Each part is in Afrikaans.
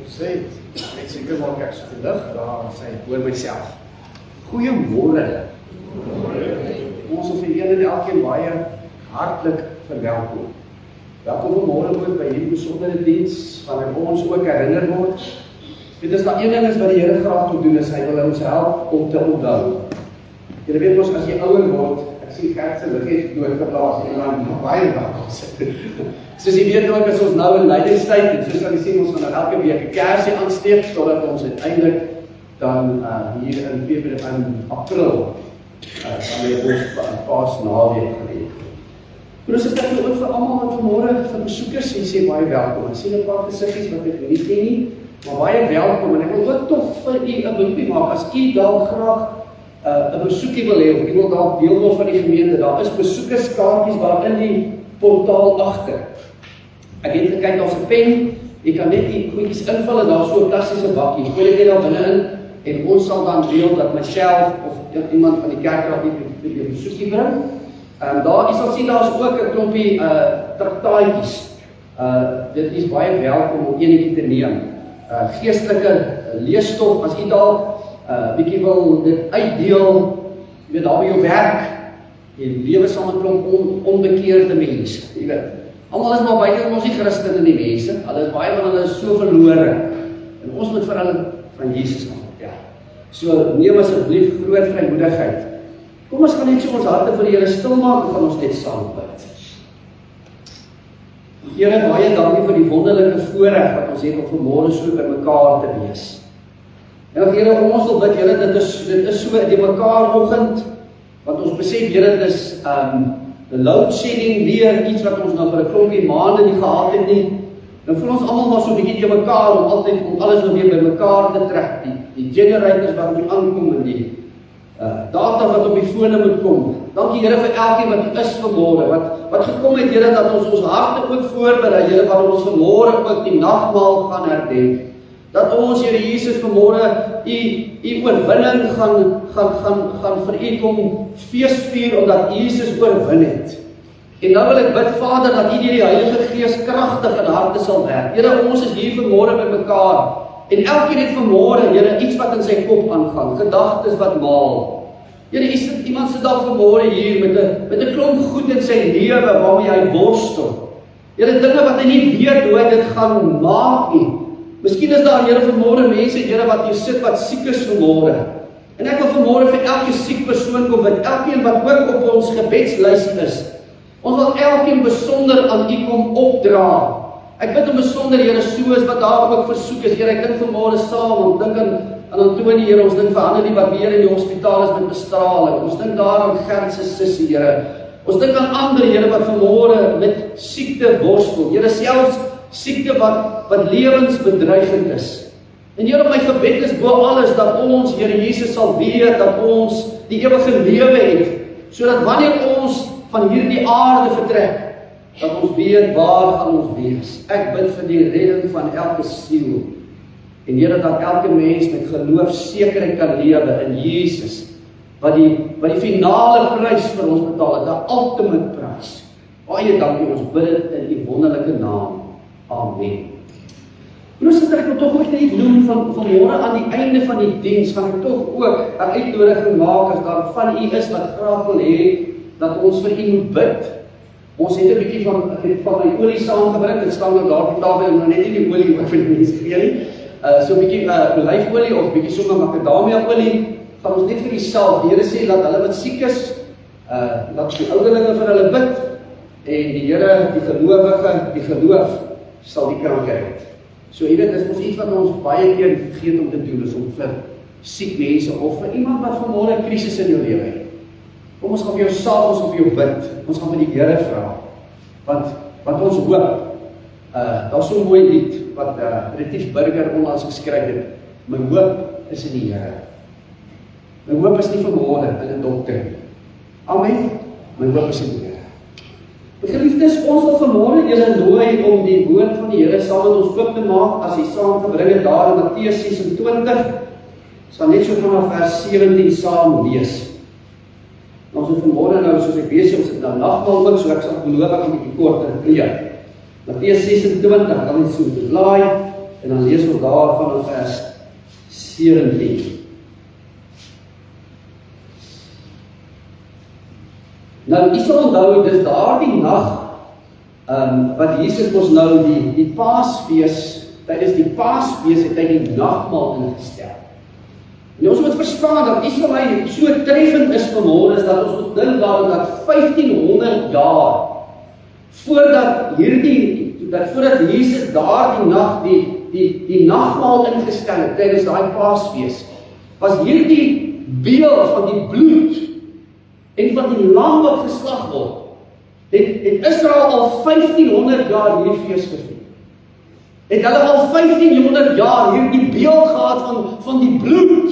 Sê, net seker maak ek so gelig, daar sê ek hoor myself. Goeiemôre. Ons wil vir een en elkeen baie hartlik verwelkom. Welkom vanmôre ook by hierdie besondere diens, waarin ons ook herinner word. Dit is daar een ding is wat die Here graag wil doen, is hy wil ons help om te onthou. Julle weet ons, as jy ouer word, ek sien Gert se lig het doodgeblaas en dan baie welkom sit. Soos jy weet ook, is ons nou in lydingstyd, en soos wat jy sien, ons gaan elke week 'n kersie aansteek, totdat ons uiteindelik dan hier in April dan het ons Paasnaweek geleef. En ons is dit ook vir almal wat vanmôre vir besoekers en sê baie welkom. Ek sien 'n paar gesiggies wat ek nie ken nie, maar baie welkom. En ek wil ook tog vir u 'n beroepie maak, as u dalk graag 'n besoekie wil hê, of u wil dalk deel word van die gemeente, daar is besoekerskaartjies daar in die portaal agter. Ek het gekyk, daar's 'n pen, jy kan net die goedjies invul en daar's so 'n plastiese bakkie. Gooi dit net daar binne in en ons sal dan deel dat myself of iemand van die kerkraad vir die besoekie bring. Daar, jy sal sien, daar's ook 'n klompie traktaatjies. Dit is baie welkom om enetjie te neem. Geestelike leesstof, as jy dalk bietjie wil dit uitdeel, jy weet, daar by jou werk, jy lewe saam met 'n klomp onbekeerde mense, jy weet. Almal is maar buite ons nie Christene in die mense, hulle is baie van hulle is so verlore, en ons moet vir hulle van Jesus maak, ja. So neem asseblief groot vrymoedigheid. Kom ons gaan net so ons harte vir die Here stil maak, en gaan ons net saam bid. Here, baie dankie vir die wonderlike voorreg wat ons het om vanmôre so by mekaar te wees. En Here, ons wil bid, Here, dit is so die mekaar oggend, want ons besef, Here, dit is the load shedding weer iets wat ons nou vir 'n klompie maande nie gehad het nie. Dan voel ons almal maar so 'n bietjie te mekaar om alles nou weer by mekaar te trek. Die generators wat moet aankom en die data wat op die fone moet kom. Dankie Here vir elkeen wat is vanmôre, wat gekom het, Here, dat ons harte ook voorberei, Here, wat ons vanmôre ook die nagmaal gaan herdenk. Dat ons, Here Jesus, vanmôre u oorwinning gaan vir u kom feesvier, omdat Jesus oorwin het. En nou wil ek bid, Vader, dat u deur die Heilige Gees kragtig in harte sal werk. Here, ons is hier vanmôre by mekaar, en elkeen het vanmôre, Here, iets wat in sy kop aangaan, gedagtes wat maal. Here, iemand sit dalk vanmôre hier met 'n klomp goed in sy lewe waarmee hy worstel. Here, dinge wat hy nie weet hoe hy dit gaan maak nie. Miskien is daar, Here, vanmôre mense, Here, wat hier sit, wat siek is vanmôre. En ek wil vanmôre vir elke siek persoon kom, en elkeen wat ook op ons gebedslys is. Ons wil elkeen besonder aan u kom opdra. Ek bid om besonder, Here, soos wat daar ook versoek is. Here, ek dink vanmôre saam, ons dink aan Antonie, Here, ons dink vir ander die wat weer in die hospitaal is met bestraling. Ons dink daar aan Gert se sussie, Here. Ons dink aan ander, Here, wat vanmôre met siekte worstel. Here, selfs siekte wat lewensbedreigend is. En Here, my gebed is bo alles dat ons, Here Jesus, sal weet dat ons die ewige lewe het, sodat wanneer ons van hierdie aarde vertrek, dat ons weet waar gaan ons wees. Ek bid vir die redding van elke siel. En Here, dat elke mens met geloof sekerheid kan lewe in Jesus, wat die finale prys vir ons betaal het, die ultimate prys. Baie dankie, ons bid dit in die wonderlike naam. Amen. En ons is ek wil tog ook net doen vanmôre aan die einde van die diens, gaan ek tog ook 'n uitnodiging maak as daar van u is wat graag wil hê dat ons vir u moet bid. Ons het 'n bietjie van my olie saamgebring, dit staan nou daar op die tafel, en nou net nie die olie wat vir die mense gee nie. So 'n bietjie olyfolie of bietjie sommer macadamia olie, gaan ons net vir die salf. Die Here sê dat hulle wat siek is, dat die ouderlinge vir hulle bid, en die Here, die gelowige, die geloof sal die kranke red. So jy weet, dis mos iets wat ons baie keer vergeet om te doen, is om vir siek mense, of vir iemand wat vanmôre 'n krisis in jou lewe het. Kom ons gaan vir jou saam, ons gaan vir jou bid, ons gaan vir die Here vra, want ons hoop, daar's so 'n mooi lied, wat Retief Burger onlangs geskryf het, my hoop is in die Here. My hoop is nie vanmôre in 'n dokter nie. Amen, my hoop is in die Here. Geliefdes, ons wil vanmôre julle nooi om die woord van die Here saam met ons oop te maak, as jy saam gebring het daar in Matteus 26, sal net so vanaf vers 17 saam lees. Ons het vanmôre nou, soos ek weet, ons het nou nagmaal ook, so ek sal beloof ek 'n bietjie korter preek. Matteus 26, dan is so te blaai, en dan lees ons daarvan in vers 17. Nou, jy sal onthou, dis daardie nag, wat Jesus ons nou die Paasfees, tydens die Paasfees het hy die nagmaal ingestel. En ons moet verstaan dat iets wat my so treffend is vanmôre is dat ons moet dink daaraan dat 1500 jaar voordat Jesus daardie nag die nagmaal ingestel het tydens daai Paasfees, was hierdie beeld van die bloed en van die lam wat geslag word, het Israel al 1500 jaar hierdie fees gevier. Het hulle al 1500 jaar hierdie beeld gehad van die bloed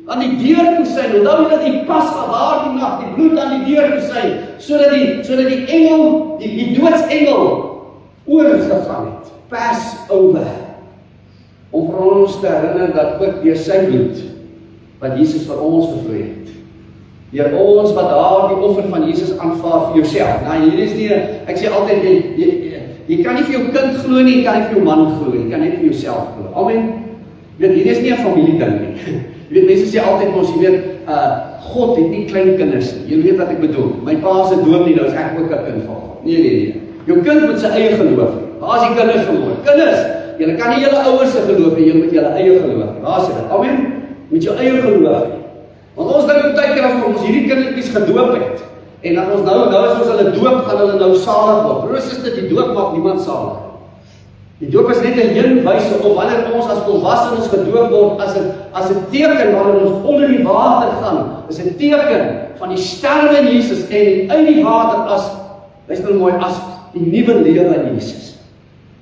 aan die deur toe sy. Onthou jy dat die Pasga daardie nag die bloed aan die deur toe sy, sodat die engel, die doodsengel oorgegaan het. Passover. Om vir ons te herinner dat ook deur sy bloed wat Jesus vir ons gevloei het. Deur ons wat daar die offer van Jesus aanvaar vir jouself. Nou hier is nie, ek sê altyd jy kan nie vir jou kind glo nie, jy kan nie vir jou man glo nie, jy kan net vir jouself glo. Amen. Jy weet, hier is nie 'n familieding nie. Jy weet, mense sê altyd ons, jy weet, God het nie klein kinders nie. Jy weet wat ek bedoel. My pa is 'n dominee, nou is ek ook 'n kind van God. Nee. Jou kind moet sy eie geloof hê. Waar is die kinders geloof? Kinders, julle kan nie julle ouers se geloof hê, julle moet julle eie geloof hê. Waar is dit? Amen. Moet jou eie geloof hê. Want ons dink baie keer as ons hierdie kindertjies gedoop het en dat ons nou as ons hulle doop, gaan hulle nou salig word. Broers, is dit die doop maak niemand salig. Die doop is net 'n heenwyse op wanneer ons as volwassenes gedoop word as 'n teken wanneer ons onder die water gaan. Is 'n teken van die sterwe in Jesus en uit die water luister mooi, as die nuwe lewe in Jesus.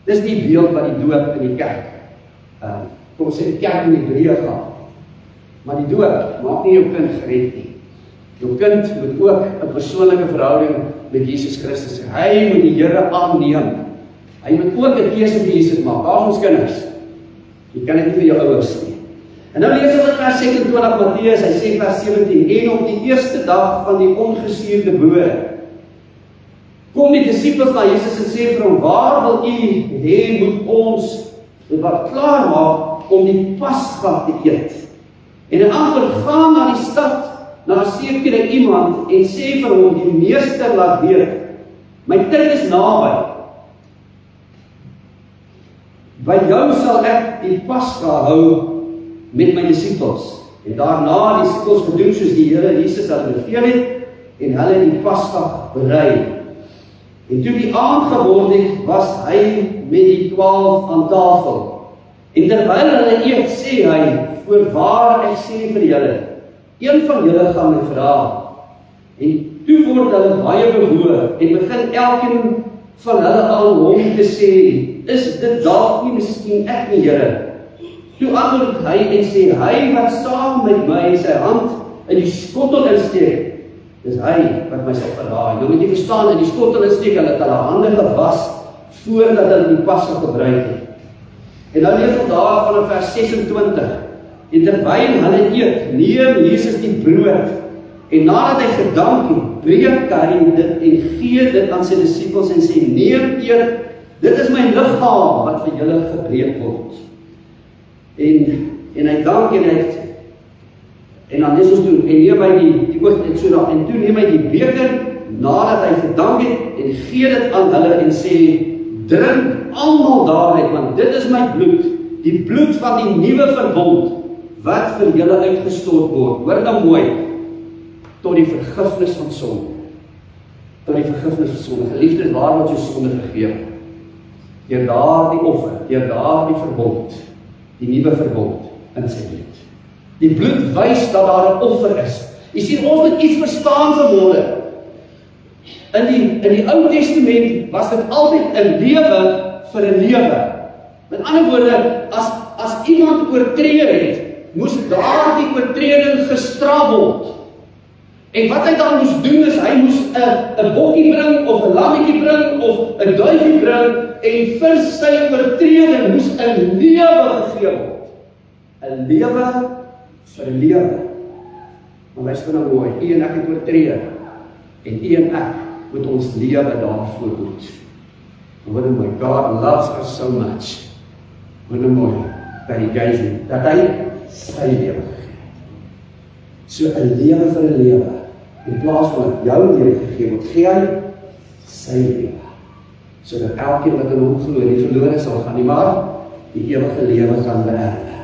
Dis die beeld wat die doop in die kerk. Kom ons sê die kerk in Hebreë gaan. Maar die doop maak nie jou kind gered nie. Jou kind moet ook 'n persoonlike verhouding met Jesus Christus hê. Hy moet die Here aanneem. Hy moet ook 'n keuse vir Jesus maak. Daar is ons kinders. Jy kan dit nie vir jou ouers nie. En nou lees ons in vers 26 Matteus, hy sê vers 17, en op die eerste dag van die ongesuurde brood, kom die disippels na Jesus en sê vir hom, waar wil u hê moet ons dit wat klaar maak om die Pasga te eet? En in antwoord, gaan na die stad, na 'n sekere iemand en sê vir hom, die meester laat weet, my tyd is naby. By jou sal ek die Pasga hou met my disippels. En daarna die disippels gedoen soos die Here Jesus hulle beveel het en hulle die Pasga berei. En toe die aand geword het, was hy met die 12 aan tafel. En terwyl hulle eet, sê hy, voorwaar ek sê vir julle, een van julle gaan my vra. En toe word hulle baie behoor en begin elkeen van hulle aan hom te sê, is dit dalk nie miskien ek nie, Here? Toe antwoord hy en sê, hy wat saam met my sy hand in die skottel insteek, dis hy wat my sal verraai. Nou moet jy verstaan, in die skottel insteek, hulle het hulle hande gewas voordat hulle die Pasga gebruik het. En dan lees ons daar van vers 26. En terwyl hulle eet, neem Jesus die brood en nadat hy gedank het, breek hy dit en gee dit aan sy disippels en sê, neem, eet, dit is my liggaam wat vir julle gebreek word. En hy dank en dan lees ons toe, en neem hy en toe neem hy die beker, nadat hy gedank het, en gee dit aan hulle en sê, drink almal daaruit, want dit is my bloed, die bloed van die nuwe verbond, wat vir julle uitgestort word. Hoor nou mooi, tot die vergifnis van sonde. Tot die vergifnis van sonde. Geliefdes, waar word jou sonde vergewe? Deur daardie offer, deur daardie verbond, die nuwe verbond in sy bloed. Die bloed wys dat daar 'n offer is. Jy sien, ons moet iets verstaan vanmôre. In die Ou Testament was dit altyd 'n lewe vir 'n lewe. Met ander woorde, as iemand oortree het, moes daardie oortreding gestraf word. En wat hy dan moes doen is, hy moes 'n bokkie bring, of 'n lammetjie bring, of 'n duifie bring, en vir sy oortreding moes 'n lewe gegee word. 'n Lewe vir 'n lewe. Maar luister nou mooi, u en ek het oortree, en u en ek moet ons lewe daarvoor moet. Oh my God loves us so much. Hoor nou mooi, dat die gees nie, dat hy sy lewe gegee het. So 'n lewe vir 'n lewe, in plaas van dat jou lewe gegee word, gee hy sy lewe. Sodat elkeen wat in hom glo nie verlore sal gaan nie, maar die ewige lewe kan beerwe.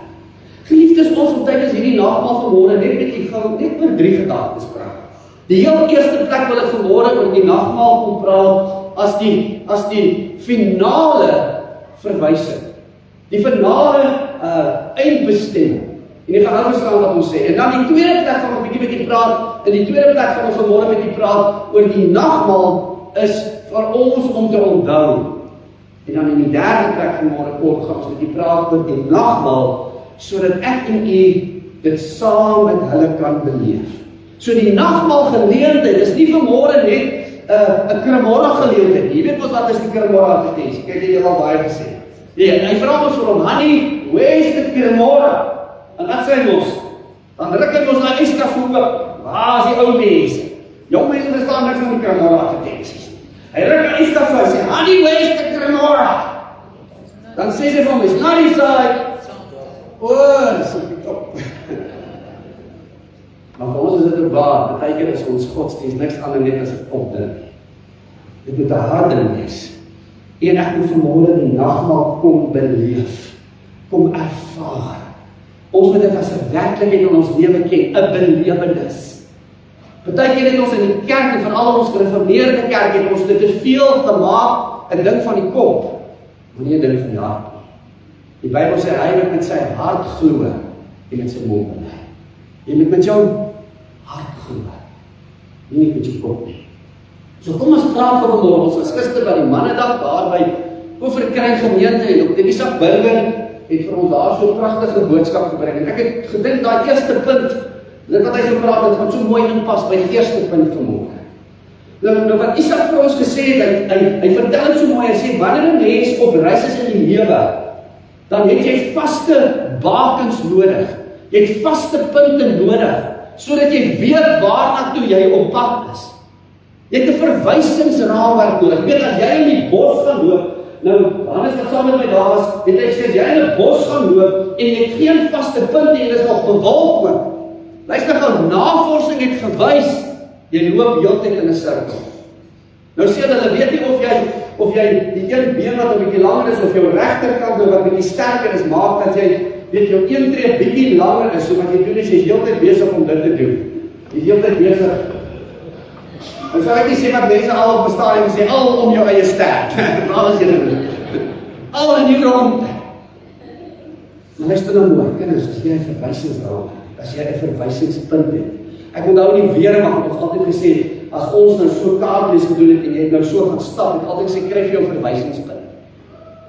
Geliefdes, ons tydens hierdie nagmaal vanmôre net met 3 gedagtes praat. Die heel eerste plek wil ek vanmôre oor die nagmaal kom praat as die finale verwysing. Die finale eindbestemming. En jy gaan nou verstaan wat ons sê. En dan die tweede plek gaan ons 'n bietjie praat. In die tweede plek gaan ons vanmôre met u praat oor die nagmaal is vir ons om te onthou. En dan in die derde plek vanmôre kort gaan ons met u praat oor die nagmaal sodat ek en u dit saam met hulle kan beleef. So die nagmaal geleentheid is nie vanmôre net 'n krimora geleentheid. Jy weet mos wat is die krimora advertensie? Kyk jy al baie gesê. Ja, hy vra ons vir hom, "Honey, where is the krimora?" En wat sê ons? Dan ruk hy ons na Yskas oop. Waar is die ou mense? Jong mense verstaan niks van die krimora advertensies. Hy ruk na Yskas en sê, "Honey, where is the krimora?" Dan sê sy vir hom, "It's not inside." Dis op die top. Maar vir ons is dit ook waar, beteken is ons godsdienst niks anders net as 'n opdruk. Dit moet 'n harde wees. En ek moet vanmôre die nagmaal kom beleef, kom ervaar. Ons moet dit as 'n werklikheid in ons lewe ken, 'n belewenis. Partykeer het ons in die kerk en veral ons gereformeerde kerk het ons dit te veel gemaak 'n ding van die kop, maar nie 'n ding van die hart. Die Bybel sê hy moet met sy hart glo en met sy mond bely. Jy moet met jou hart glo, nie met jou kop nie. So kom ons praat vanmôre, ons was gister by die mannedag daar by Oeverkruin gemeente en op die Isak Burger het vir ons daar so 'n pragtige boodskap gebring. En ek het gedink daai eerste punt, dit wat hy gepraat het, gaan so mooi inpas by die eerste punt vanmôre. Nou wat Isak vir ons gesê het, hy vertel dit so mooi, hy sê wanneer 'n mens op reis is in die lewe, dan het jy vaste bakens nodig. Jy het vaste punte nodig, sodat jy weet waarna toe jy op pad is. Jy het 'n verwysingsraamwerk nodig. Jy weet, as jy in die bos gaan loop, nou, Hannes wat saam met my daar was, het hy gesê, as jy in 'n bos gaan loop, en jy het geen vaste punte, en is nog bewolk ook. Luister gou, navorsing het gewys, jy loop heeltyd in 'n sirkel. Nou sê hulle, weet nie of jy die een been wat 'n bietjie langer is, of jou regterkant wat bietjie sterker is, maak dat jy, weet jou een tree bietjie langer is, so wat jy doen is, jy is heeltyd besig om dit te doen. Jy is heeltyd besig. En sal ek nie sê wat mense al op bestaan en sê, al om jou eie sterk. Alles jy doen. Al in die rond. Maar luister nou mooi, kinders, as jy 'n verwysingsraam het, as jy 'n verwysingspunt het. Ek onthou nie weer, maar ons altyd gesê, as ons nou so kaartlees gedoen het en jy het nou so gaan stap, het altyd gesê, kryf jy 'n verwysingspunt.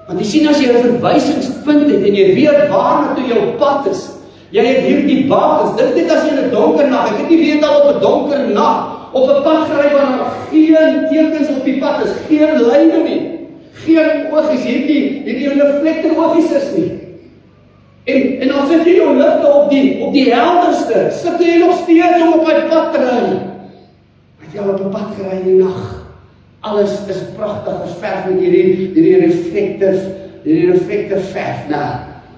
Want jy sien, as jy 'n verwysingspunt het en jy weet waarna toe jou pad is, jy het hierdie bakens, dink net as jy in 'n donker nag, ek het nie weet al op 'n donker nag, op 'n pad gery waar daar geen tekens op die pad is, geen lyne nie, geen oogies, hierdie reflektor oogies is nie. En dan sit jy jou ligte op die helderste, sit jy nog steeds om op my pad te ry. Het jy al op 'n pad gery in die nag? Alles is pragtig verf met hierdie reflektor verf. Nou,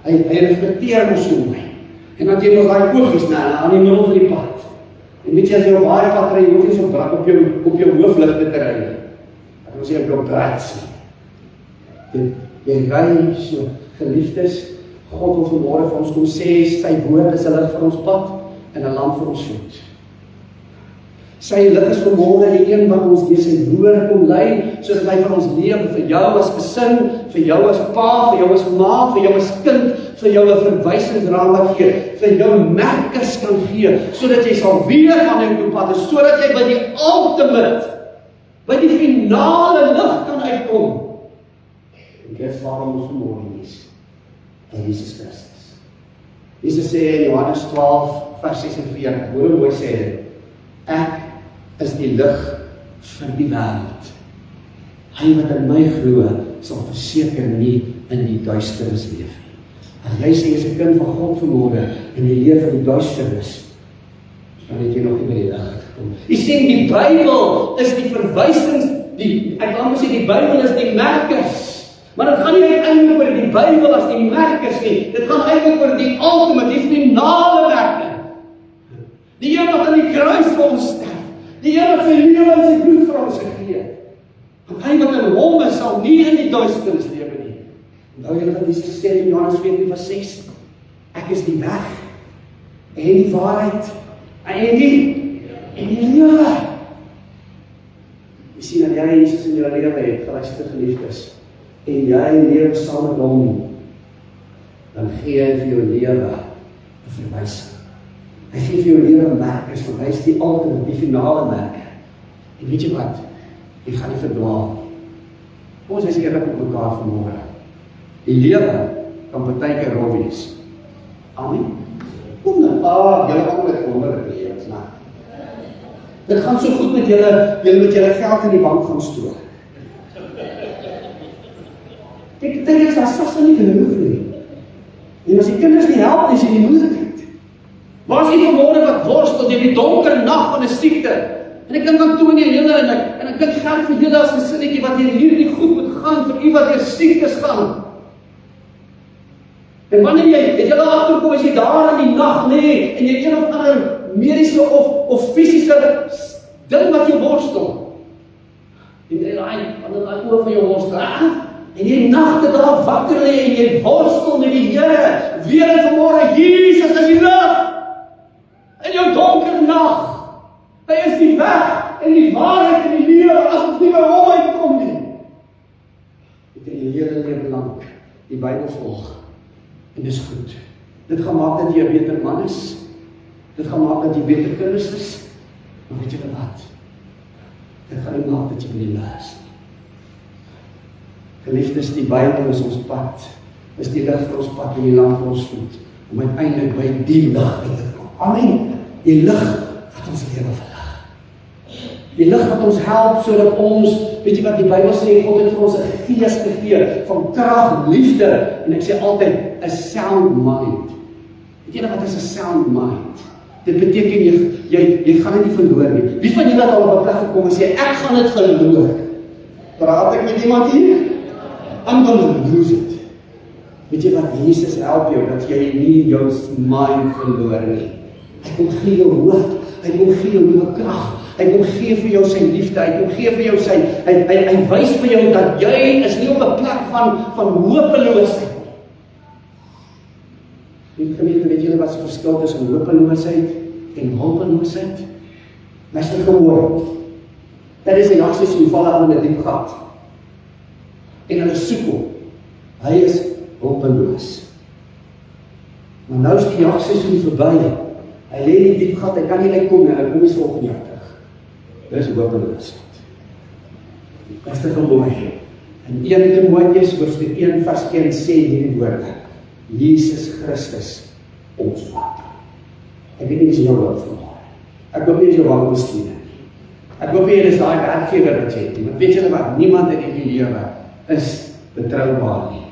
hy reflekteer mos so mooi. En dan het jy nog daai oogies aan die middel van die pad. En weet jy, as jy op baie pad ry, jy hoef nie so brak op jou hoofligte te ry. Ek wil sê, op jou brats. Jy ry so, geliefdes, God wil vanmôre vir ons kom sê, sy woord is 'n lig vir ons pad, en 'n lamp vir ons voet. Sy lig is vanmôre die een wat ons deur sy woord kom lei, sodat hy vir ons lewe, vir jou as gesin, vir jou as pa, vir jou as ma, vir jou as kind, vir jou 'n verwysingsraamwerk gee, vir jou merkers kan gee, sodat jy sal weet wanneer jy op pad is, sodat jy by die ultimate, by die finale lig kan uitkom. En dit is waarom ons vanmôre is, en Jesus Christus. Jesus sê in Johannes 12 vers 46, hoor hoe hy sê dit, ek is die lig vir die wêreld. Hy wat in my glo, sal verseker nie in die duisternis leef nie. As jy sê, jy is 'n kind van God vanmôre, en jy leef in die duisternis, dan het jy nog nie by die lig gekom. Jy sien, die Bybel is die verwysings, ek wil sê, die Bybel is die merkers, maar dit gaan nie uiteindelik oor die Bybel as die merkers nie. Dit gaan eintlik oor die ultimate, die finale werking. Die een wat aan die kruis vir ons sterf. Die een wat sy lewe en sy bloed vir ons gegee het. Want hy wat in hom is, sal nie in die duisternis lewe nie. Onthou julle wat Jesus sê in Johannes 14:6? Ek is die weg en die waarheid en die lewe. Jy sien, dat jy Jesus in jou lewe het, geluister geliefdes, en jy lewe saam met hom, dan gee hy vir jou lewe 'n verwysing. Hy gee vir jou lewe merkers, want hy is die ultimate, die finale merker. En weet jy wat? Jy gaan nie verdwaal. Kom ons is eerlik op mekaar vanmôre. Die lewe kan partykeer rof wees. Amen. Kom dan, julle almal het wonderlike lewens, né? Dit gaan so goed met julle met julle geld in die bank gaan stoor. Ek dink daar is nie genoeg nie. En as die kinders nie help, is jy die moeilikheid. Waar is die vanmôre wat worstel deur die donker nag van 'n siekte? En ek dink aan Tony en julle en ek dink geld vir julle as 'n sinnetjie wat hierdie goed moet gaan vir u wat deur siektes gaan. En wanneer jy julle agterkom as jy daar in die nag lê en jy een of ander mediese of fisiese ding wat jou worstel. En jy daai oor van jou worstel. En jy nagte daar wakker lê en jy worstel met die Here. Weer en vanmôre Jesus is die lig. In jou donker nag. Hy is die weg en die waarheid en die lewe as ons nie by hom uitkom nie. Ek het die hele lewe lank die Bybel volg. En dis goed. Dit gaan maak dat jy 'n beter man is. Dit gaan maak dat jy beter kinders is. Maar weet jy wat? Dit gaan nie maak dat jy nie luister. Geliefdes, die Bybel is ons pad. Is die lig vir ons pad en die lamp vir ons voet. Om uiteindelik by die lig uit te kom. Amen. Die lig wat ons lewe verlig. Die lig wat ons help sodat ons, weet jy wat die Bybel sê, God het vir ons 'n gees gegee van krag, liefde en ek sê altyd 'n sound mind. Weet jy wat is 'n sound mind? Dit beteken jy gaan dit nie verloor nie. Wie van julle het al op 'n plek gekom en sê ek gaan dit verloor? Praat ek met iemand hier? I'm gonna lose it. Weet jy wat? Jesus help jou dat jy nie jou mind verloor nie. Hy kom gee jou hoop, hy kom gee jou nuwe krag. Hy kom gee vir jou sy liefde, hy kom gee vir jou sy hy wys vir jou dat jy is nie op 'n plek van hopeloosheid. Weet julle wat se verskil tussen hopeloosheid en hulpeloosheid? Luister gehoor. Dit is 'n jagseisoen val aan 'n diep gat. En hulle soek hom. Hy is hulpeloos. Maar nou is die jagseisoen verby. Hy lê in die diep gat, hy kan nie uitkom nie, hy kom nie volgende jaar terug. Dis hopeloosheid. Luister gehoor. In 1 Timoteus hoofstuk 1 vers 1 sê hierdie woorde: Jesus Christus ons Vader. Ek weet nie as jy jou hoop vanmôre. Ek hoop nie as jy jou bestuur nie. Ek hoop nie is daai werkgewer wat jy het nie. Maar weet julle wat? Niemand in die lewe is betroubaar nie.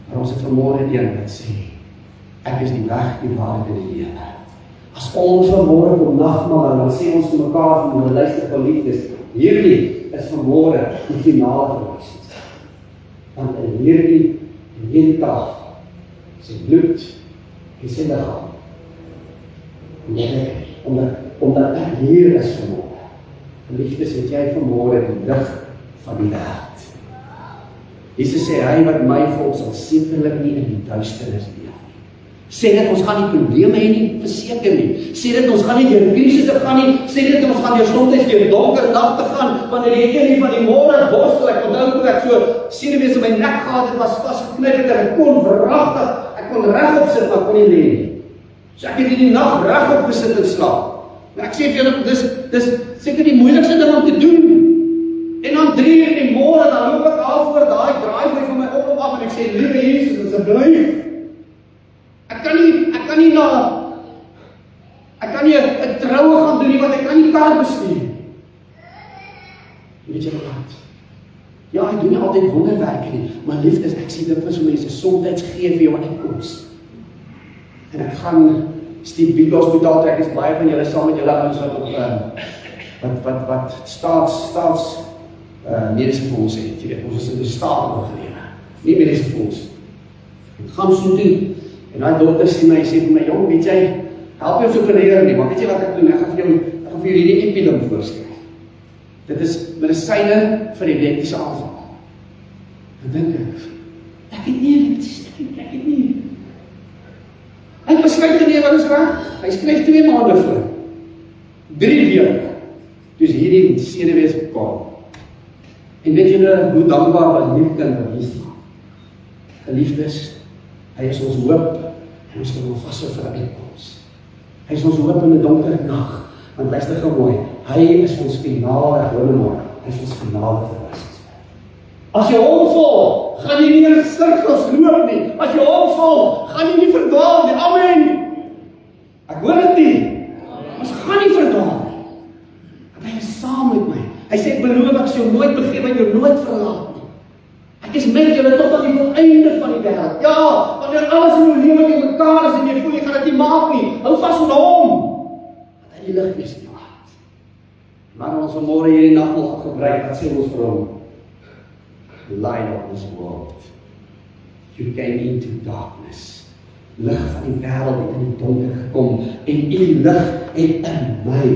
Maar ons het vanmôre een wat sê, ek is die weg, die waarheid en die lewe. As ons vanmôre kom nagmaal, dan sê ons vir mekaar vanmôre, luister geliefdes, hierdie is vanmôre die finale verwysing. Want in hierdie dag, sy bloed en sy liggaam. Omdat ek hier is vanmôre. Geliefdes, het jy vanmôre die lig van die wêreld. Jesus sê, hy wat my volg sal sekerlik nie in die duisternis leef nie. Sê dit ons gaan nie probleme hê nie, verseker nie. Sê dit ons gaan nie deur krisisse gaan nie. Sê dit ons gaan deur soms deur donker nagte gaan, wanneer jy een van die môre worstel. Ek onthou toe ek so senuwees in my nek gehad het, was vasgeknyp en ek kon verragtig, ek kon regop sit, maar kon nie lê nie. So ek het in die nag regop gesit en slaap. En ek sê vir julle, dis seker die moeilikste ding om te doen. En dan 3 uur in die môre, dan loop ek af oor daai driveway van my op af en ek sê, liewe Jesus, asseblief. Ek kan nie 'n troue gaan doen nie, want ek kan nie kar bestuur. Weet jy wat? Ja, ek doen nie altyd wonderwerke nie, maar liefdes, ek sê dit vir mense, soms gee vir jou uitkoms. En ek gaan Steve Biko Hospitaal trek, is baie van julle saam met julle ouens wat staats mediese fonds het, jy weet, ons is in die staat oorgelewe. nie mediese fonds. Ek gaan so toe, en daai dokter sê vir my, jong, weet jy, help jou so opereer nie, maar weet jy wat ek doen, ek gaan vir jou hierdie epidem voorskryf. Dit is medisyne vir epileptiese aanval. Dan dink ek het nie, ek het nie. Ek beskryf nie wat is reg, hy skryf 2 maande voor, 3 weke, dus hierdie senuwees bepaal. En weet julle hoe dankbaar was hierdie kind wat hier staan? Geliefdes, hy is ons hoop, en ons kan hom vashou vir 'n uitkoms. Hy is ons hoop in 'n donker nag, want luister gou mooi, hy is ons finale wondermaker, hy is ons finale verrassingswerk. As jy hom volg, gaan jy nie in sirkels loop nie. As jy hom volg, gaan jy nie verdwaal nie. Amen. Ek hoor dit nie. Ons gaan nie verdwaal nie. Want hy is saam met my. Hy sê, ek beloof, ek sal jou nooit begewe en jou nooit verlaat nie. Ek is met julle tot aan die volleinde van die wêreld. Ja, wanneer alles in jou lewe in mekaar is en jy voel jy gaan dit nie maak nie, hou vas aan hom. Want hy die lig is in jou hart. Maar ons vanmôre hierdie nag nog gebruik, wat sê ons vir hom? Light of this world. You came into darkness. Lig van die wêreld het in die donker gekom en u lig het in my.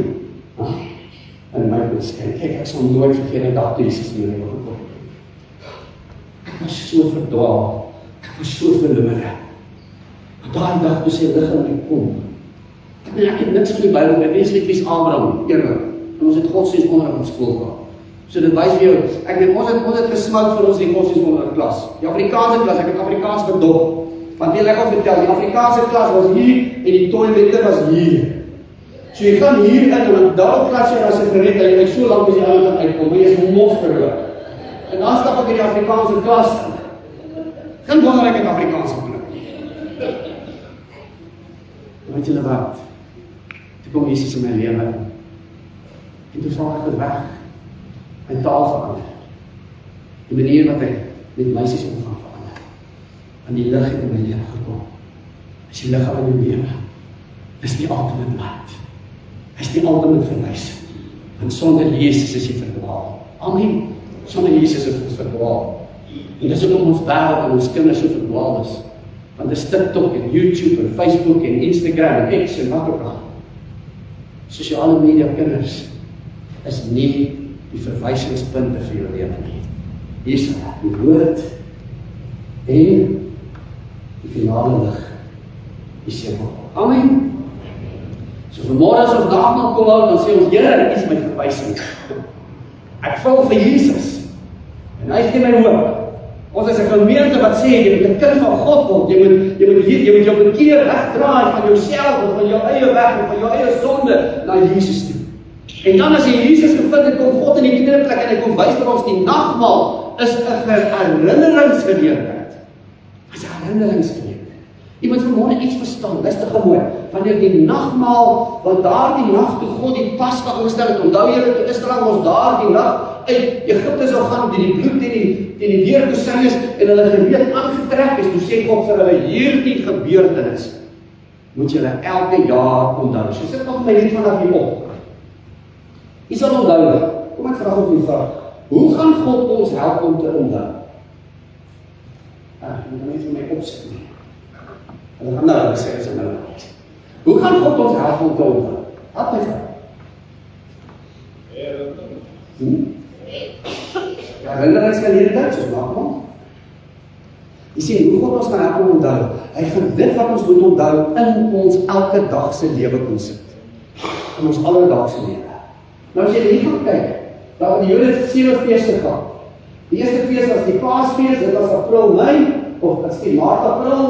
In my beskryf. Kyk, ek sal nooit vergeet die dag toe Jesus in my lewe gekom. Ek was so verdwaal. Ek was so verlore. Maar daai dag toe sy lig in my kom. Ek het niks van die Bybel by wees net wie's Abraham, eerlik. En ons het godsdienst onderrig op skool gehad. So dit wys vir jou, ek weet, ons het gesmout vir ons die godsdienst onderrig klas. Die Afrikaanse klas, ek het Afrikaans bedop. Want jy lekker vertel, die Afrikaanse klas was hier en die toilette was hier. So jy gaan hier in en daar klas jy as 'n gered en jy so lank as jy aan uitkom, maar jy is mof verloor. En dan stap ek in die Afrikaanse klas. Geen wonder ek het Afrikaans gepraat. Weet julle wat? Toe kom Jesus in my lewe. En toe val ek weg. My taal verander. Die manier wat ek met meisies omgaan verander. En die lig het in my lewe gekom. As die lig in jou lewe, is die ultimate light. Hy is die ultimate verwysing. Want sonder Jesus is jy verdwaal. Amen. Sonder Jesus is ons verdwaal. En dis ook ons wêreld en ons kinders so verdwaal is. Want dis TikTok en YouTube en Facebook en Instagram en X en wat ook al. Sosiale media kinders is nie die verwysingspunte vir jou lewe nie. Hier is die woord en die finale lig. Die seël. Amen. So vanmôre as ons nagmaal kom hou, dan sê ons, Here, dit is my verwysing. Ek val vir Jesus. En hy gee my hoop. Ons is 'n gemeente wat sê jy moet 'n kind van God word. Jy moet jou bekeer wegdraai van jouself of van jou eie weg of van jou eie sonde na Jesus toe. En dan as jy Jesus gevind het, kom God in die tweede plek en hy kom wys vir ons die nagmaal is 'n herinneringsgeleentheid. Dis 'n herinneringsgeleentheid. Jy moet vanmôre iets verstaan, luister gou mooi. Wanneer die nagmaal, want daardie nag toe God die Pasga aangestel het, onthou julle toe Israel ons daardie nag uit Egipte sou gaan deur die bloed teen die weerkusynes en hulle gereed aangetrek is, toe sê God vir hulle hierdie gebeurtenis moet julle elke jaar onthou. So sit nog my net vanaf hier op. Jy sal onthou. Kom ek vra op die vraag. Hoe gaan God ons help om te onthou? Ek moet net vir my opsit nie. Hulle gaan nou sê as nou. Hoe gaan God ons help om te onthou? Wat my vraag? Ja, herinneringsgeleentheid, soos nagmaal. Jy sien, hoe God ons gaan help om onthou? Hy gaan dit wat ons moet onthou in ons elke dag se lewe kom sit. In ons alledaagse lewe. Nou as jy hier gaan kyk, daar die Jode 7 feeste gehad. Die eerste fees was die Paasfees, dit was April, Mei, of dit is Maart, April,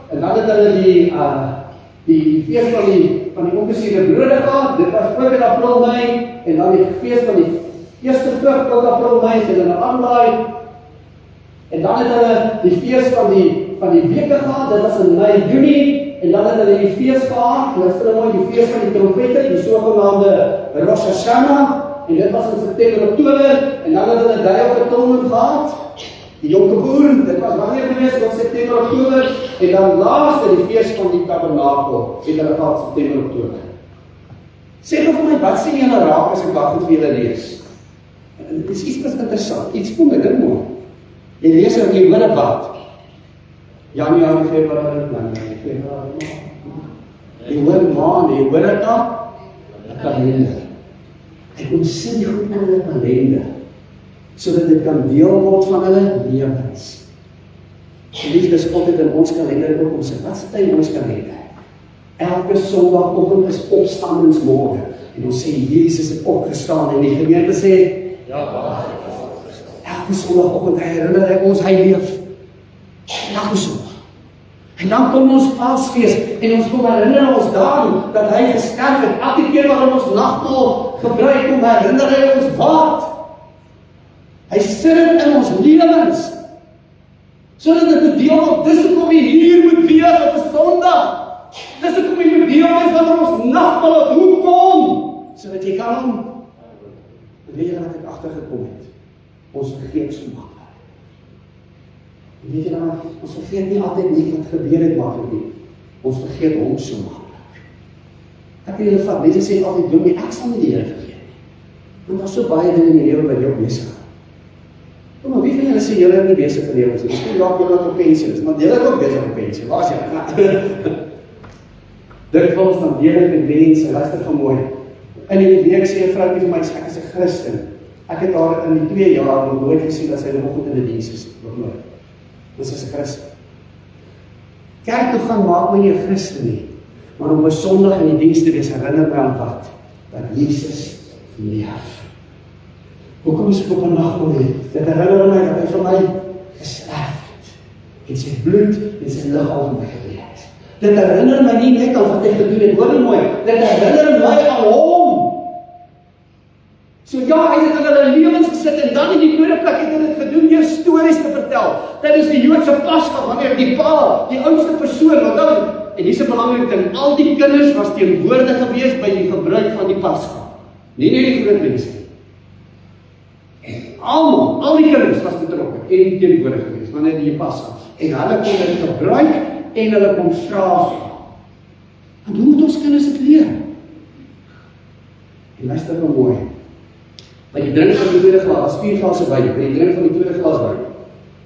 en dan het hulle die fees van die onbesierde brode gehad, dit was ook in April, Mei, en dan die fees van die eerste vrug tot April, Mei, het hulle aanlaai, en dan het hulle die fees van die weke gehad, dit was in Mei, Junie, en dan het hulle die fees gehad, luister mooi, die fees van die trompette, die sogenaamde Rosh Hashanah, en dit was in September, Oktober, en dan het hulle Day of Atonement gehad, die Yom Kippur, dit was wanneer gewees, tot September, Oktober, en dan laaste die fees van die Tabernakel, het hulle gehad September, Oktober. Sê vir my, wat sê julle raak as ek wat vir julle lees? Dit is iets wat interessant, iets kom ek in mooi. Jy lees en jy hoor wat? Januarie, Februarie, jy hoor maand, jy hoor dit dan? 'n kalender. Hy ontsin die goed in hulle kalender, sodat dit kan deel word van hulle lewens. Liefde is altyd in ons kalender ook om sê, wat sit hy in ons kalender? Elke Sondagoggend is opstandingsmorgen, en ons sê, Jesus het opgestaan, en die gemeente sê, ja, elke Sondagoggend herinner hy ons, hy leef. Elke Sondag. En dan kom ons Paasfees, en ons kom herinner ons daarom, dat hy gesterf het. Elke keer waarin ons nagmaal gebruik, om herinner hy ons wat? Hy sit in ons lewens, sodat dit 'n deel word. Dis hoekom jy hier moet wees op 'n Sondag. Dis hoekom jy moet deel wees van ons nagmaal op hoekom? Sodat jy kan weet jy wat ek agtergekom het? Ons vergeet so maklik. Weet jy dan, ons vergeet nie altyd nie wat gebeur het maklik nie. Ons vergeet hom so maklik. Ek het julle van mense sê altyd doen nie, ek sal nie die Here vergeet nie. Want daar's so baie dinge in die lewe wat jou besig hou. Maar wie van julle sê julle is nie besig vir lewens nie? Miskien raak julle op pensioen is, maar julle is ook besig op pensioen. Waar is julle? Dit wil ons dan deel met mense, luister van mooi. In die week sê 'n vroukie vir my, ek is 'n Christen. Ek het haar in die 2 jaar nog nooit gesien dat sy nog goed in die diens is. Nog nooit. Dis is 'n Christen. Kerk toe gaan maak my nie 'n Christen nie. Maar om 'n Sondag in die diens te wees, herinner my aan wat? Dat Jesus leef. Hoekom is ek op 'n nagmaal hier? Dit herinner my dat hy vir my gesterf het. En sy bloed en sy liggaam vir my gebreek het. Dit herinner my nie net aan wat hy gedoen het, hoor mooi. Dit herinner my aan hom. So ja, hy het in hulle lewens gesit en dan in die tweede plek het hy dit gedoen deur stories te vertel. Tydens die Joodse Pasga, wanneer die pa, die oudste persoon, onthou, en hier's 'n belangrike ding, al die kinders was teenwoordig gewees by die gebruik van die Pasga. Nie net die groot mense. Almal, al die kinders was betrokke en teenwoordig gewees wanneer die Pasga. En hulle kon dit gebruik en hulle kon vra. En hoe moet ons kinders dit leer? En luister nou mooi. By die drink van die tweede glas, 4 glase wyn, by die drink van die tweede glas wyn.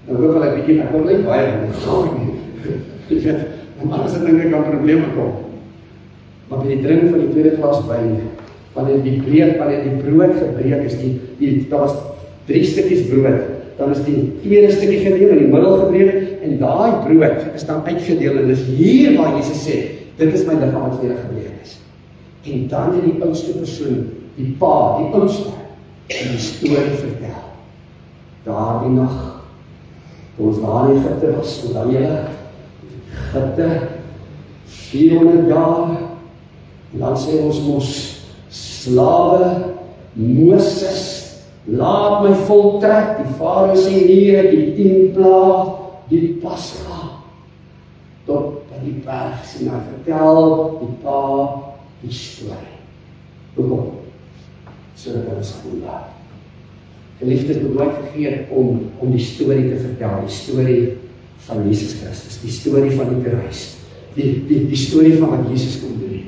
Nou hoop hulle bietjie, ek wil net baie van. En anders het dinge kan probleme kom. Maar by die drink van die tweede glas wyn, wanneer die brood gebreek is, daar was 3 stukkies brood, dan is die tweede stukkie gedeel in die middel gebreek, en daai brood is dan uitgedeel, en dis hier waar Jesus sê, dit is my liggaam wat vir julle gebreek is. En dan het die oudste persoon, die pa, die oudste, en die storie vertel. Daardie nag, toe ons daar in Egipte was, onthou julle, Egipte, 400 jaar, en dan sê ons mos, slawe, Moses, laat my voltrek, die Farao sê hier, die 10 plaae, die Pasga, tot by die berg, sien hy vertel, die pa, die storie. Hoekom? Sodat hulle sal onthou. Geliefdes, moet nooit vergeet om die storie te vertel, die storie van Jesus Christus, die storie van die kruis, die storie van wat Jesus kon doen.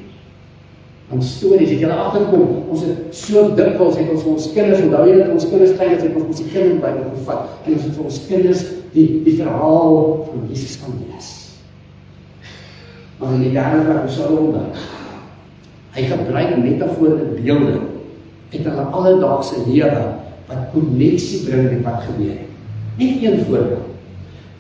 Want stories, het julle agterkom, ons het so dikwels, het ons kinders, onthou jy dat ons kinders klein het ons die kinderbybel gevat, en ons het vir ons kinders die verhaal van Jesus kan lees. Maar in die derde plek, ons sal onthou, hy gebruik metafoor en beelde uit hulle alledaagse lewe wat konneksie bring met wat gebeur het. Net een voorbeeld.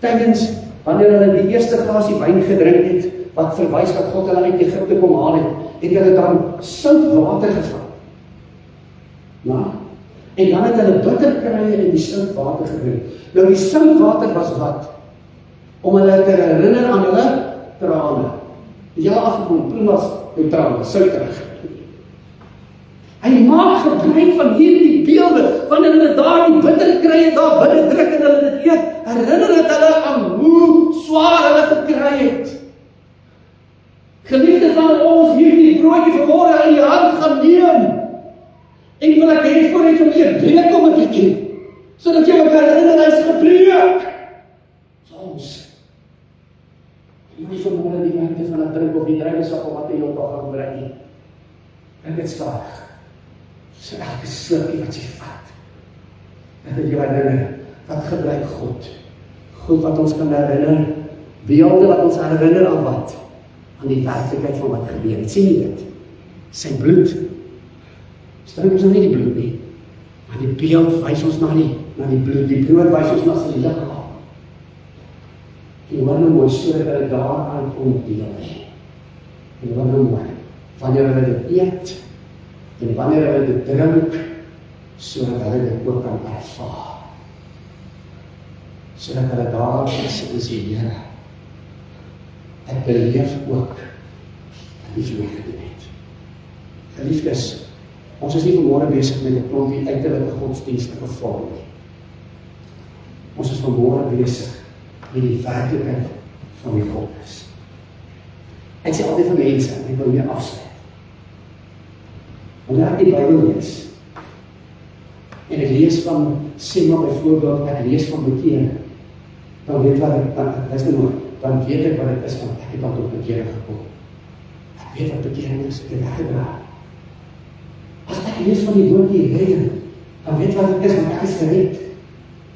Tydens wanneer hulle die eerste glasie wyn gedrink het, wat verwys wat God hulle uit Egipte kom haal het hulle dan sout water gevat. Ja? En dan het hulle bitterkruie in die sout water gedrink. Nou die sout water was wat? Om hulle te herinner aan hulle trane. Die hele afgekom, toen was die trane, souterig. Hy maak gebruik van hierdie beelde, wanneer hulle daar die bitterkruie daar binne druk en hulle dit eet, herinner het hulle aan hoe swaar hulle gekry het. Geliefdes, dan ons hierdie broodjie vanmôre in die hand gaan neem. En wil ek hê voor jy om hier breek om 'n bietjie, sodat jy ook herinner hy's gebreek. Ons. Nie vanmôre die mense van 'n drink of die druiwesap of wat jy ook al gaan gebruik nie. En dit stadig. So elke slukkie wat jy vat, dat jy herinner wat gebruik God? God wat ons kan herinner, beelde wat ons herinner aan wat? Aan die werklikheid van wat gebeur het. Sien jy dit? Sy bloed. Stel ons nou nie die bloed nie, maar die beeld wys ons na die bloed. Die bloed wys ons na sy liggaam. En wat nou mooi, so dat hulle daaraan ontdeel het. En wat nou mooi, wanneer hulle dit eet, en wanneer hulle dit drink, sodat hulle dit ook kan ervaar. Sodat hulle daar is en sê, Here, ek beleef ook wat die vir my gedoen het. Geliefdes, ons is nie vanmôre besig met 'n klompie uiterlike godsdienstige vorm nie. Ons is vanmôre besig met die werklikheid van wie God is. Ek sê altyd vir mense, en ek wil weer afsluit. Wanneer ek die Bybel lees, en ek lees van, sê maar byvoorbeeld, ek lees van bekering, dan weet wat dan weet ek wat het is, want ek het al tot bekering gekom. Ek weet wat bekering is, ek het weggedra. As ek lees van die woord die redder, dan weet wat het is, want ek is gered.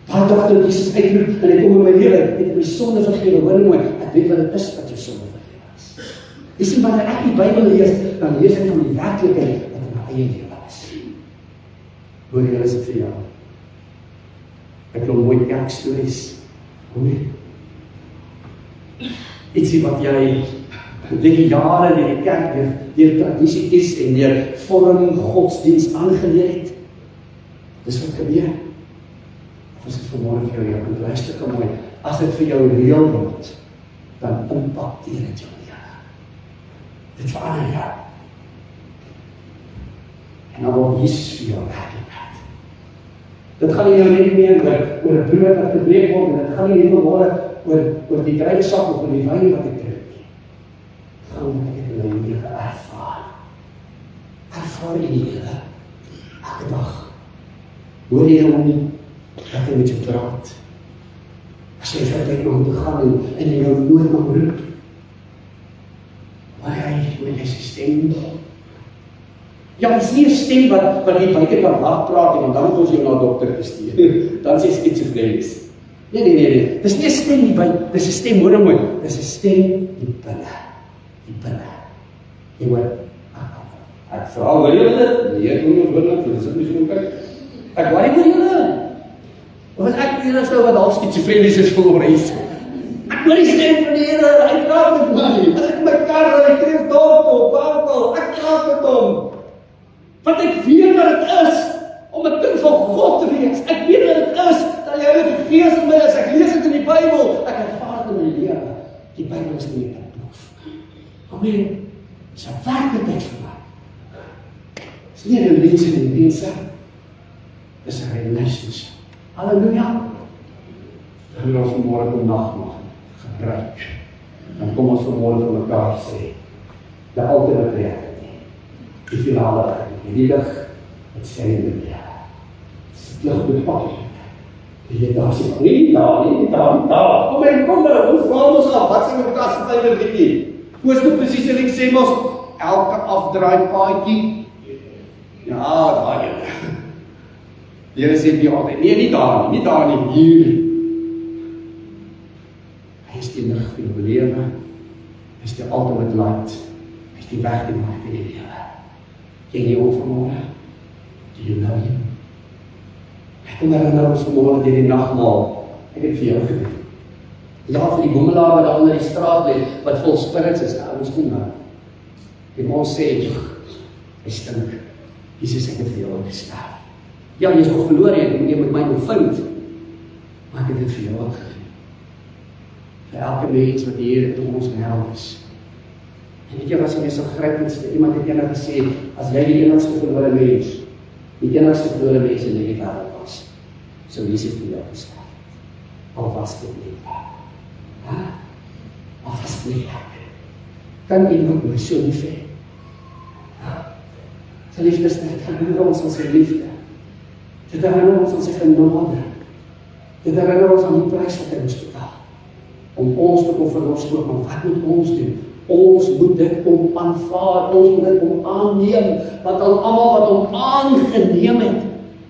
Daar dacht dat Jesus uitroep, en hy kom in my lewe, ek het my sonde vergewe, hoor mooi, ek weet wat het is, wat jou sonde vergewe is. Jy sien, wanneer ek die Bybel lees, dan lees ek van die werklikheid, wat in my eie lewe is. Hoor jy, is dit vir jou? Ek wil mooi kerkstories, hoor. Ietsie wat jy die jare in die kerk deur tradisie kies en deur vorm godsdienst aangeleer het. Dis wat gebeur. Of as dit vanmôre vir jou kan luister kan mooi, as dit vir jou reël word, dan impakteer dit jou lewe. Dit verander jou. En dan word Jesus vir jou werklikheid. Dit gaan nie nou net meer oor 'n brood wat gebreek word, en dit gaan nie net oor die druiwesap of oor die wyn wat ek drink nie. Dit gaan om ek het in my lewe ervaar. Ervaar in die lewe. Elke dag. Hoor jy hom nie, dat hy met jou praat. As jy verder na hom te gaan en jou nood omroep. Maar hy sy stem. Ja, het is nie 'n stem wat die buitekant hard praat, want dan moet ons jou na dokter te stuur. Dan sê skizofrenies. Nee. Dis nie 'n stem die buite, dis 'n stem, hoor mooi. Dis 'n stem die binne. Die binne. Jy hoor, ek vra, hoor jy dit? Nee, ek hoor ons hoor dit, dis nie so kyk. Ek hoor julle. Want ek hier is nou wat half skizofrenies is vir reis. Ek hoor die stem van die Here, hy praat met my. As ek my kar ry, tref dorp op, wankel, ek praat met hom. Want ek weet wat het is om 'n kind van God te wees. Ek weet wat het is dat die Heilige Gees in my is. Ek lees dit in die Bybel. Ek ervaar dit in my lewe. Die Bybel is nie 'n proef. Amen. Dis 'n werklikheid vir my. Dis nie 'n religie in die mense. Dis 'n relationship. Halleluja. Dan wil ons vanmôre kom nagmaal gebruik. Dan kom ons vanmôre vir mekaar sê, die alternatiewe werk. Die finale, die lig, het sê in die lewe. Dit lig bepaal. Die daar sê, nie daar. Kom nou, ons vraag ons af, wat sê my mekaar se vyf en bietjie? Hoe is dit presies, en ek sê mos, elke afdraai paadjie? Ja, daar jy. Die Here sê vir altyd, nee, nie daar nie, hier. Hy is die lig vir jou lewe, hy is die ultimate light, hy is die weg die maak in die lewe. Ken jy hom vanmôre? Do you know him? Ek kom herinner ons vanmôre deur die nagmaal, ek het vir jou gedoen. Ja, vir die boemelaar wat daar onder die straat lê, wat vol spirits is, ons kom nou. En ons sê, hy stink, Jesus, ek het vir jou gesterf. Ja, jy is nog verloor, jy moet my nog vind. Maar ek het dit vir jou ook gedoen. Vir elke mens wat hier in ons hel is. En weet jy wat is so grypendste? Iemand het eendag gesê, as jy die enigste verlore mens in die wêreld was, sou Jesus vir jou gesterf. Al was dit nie waar. Al was dit nie waar. Kan iemand my so lief hê? Sy liefde is net, herinner ons aan sy liefde. Dit herinner ons aan sy genade. Dit herinner ons aan die prys wat hy moes betaal. Om ons te kon verlos word, maar wat moet ons doen? Ons moet dit om aanvaar, ons moet dit om aanneem, want al almal wat hom aangeneem het,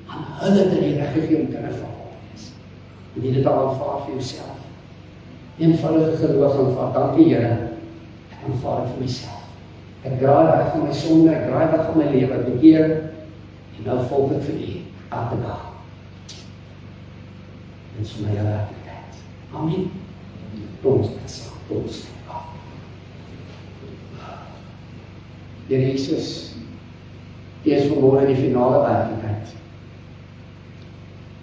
aan hulle het hy die reg gegee om kinders van God te wees. en jy dit al aanvaar vir jouself. Eenvoudige geloof aanvaar, dankie Here, ek aanvaar dit vir myself. Ek draai weg van my sonde, ek draai weg van my lewe, ek bekeer, en nou volg ek vir U, elke dag. En vir my werklikheid. Amen. Ons dit saam, ons dit af. Here Jesus, U is vanmôre die finale werklikheid.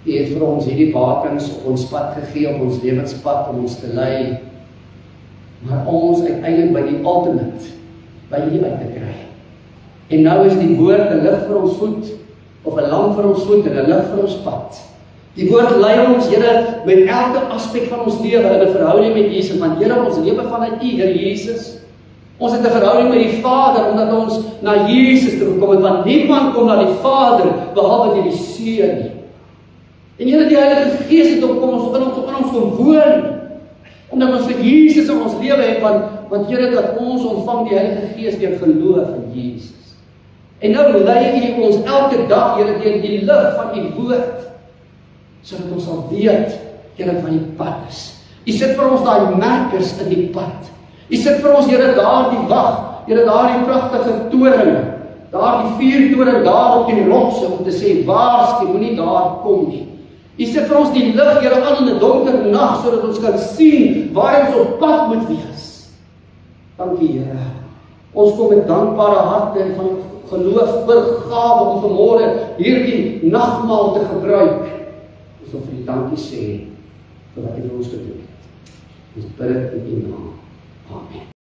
U het vir ons hierdie bakens op ons pad gegee, op ons lewenspad, om ons te lei, maar ons uiteindelik by die ultimate, by U uit te kry. En nou is die woord 'n lig vir ons voet, of 'n lamp vir ons voet en 'n lig vir ons pad. Die woord lei ons, Here, met elke aspek van ons lewe in 'n verhouding met Jesus, want Here, ons lewe vanuit U, Here Jesus. Ons het 'n verhouding met die Vader, omdat ons na Jesus toe gekom het, want niemand kom na die Vader, behalwe deur die Seun nie. En Here, die Heilige Gees het op in ons kom woon, omdat ons vir Jesus in ons lewe het, want Here, dat ons ontvang die Heilige Gees deur geloof in Jesus. En nou lei U ons elke dag, Here, deur die lig van U woord, sodat ons sal weet, Here, van die pad is. U sit vir ons daai merkers in die pad. U sit vir ons, Here, daar die wag, Here, daar die pragtige toring, daar die vuurtoring, daar op die rotse, om te sê, waarsku, moenie daar kom nie. U sit vir ons die lig, Here, aan in 'n donker nag, sodat ons kan sien waar ons op pad moet wees. Dankie, Here. Ons kom met dankbare harte en van geloof oorgawe om vanmôre hierdie nagmaal te gebruik. Ons wil vir U dankie sê vir wat U vir ons gedoen het. Ons bid dit in U naam. Amen.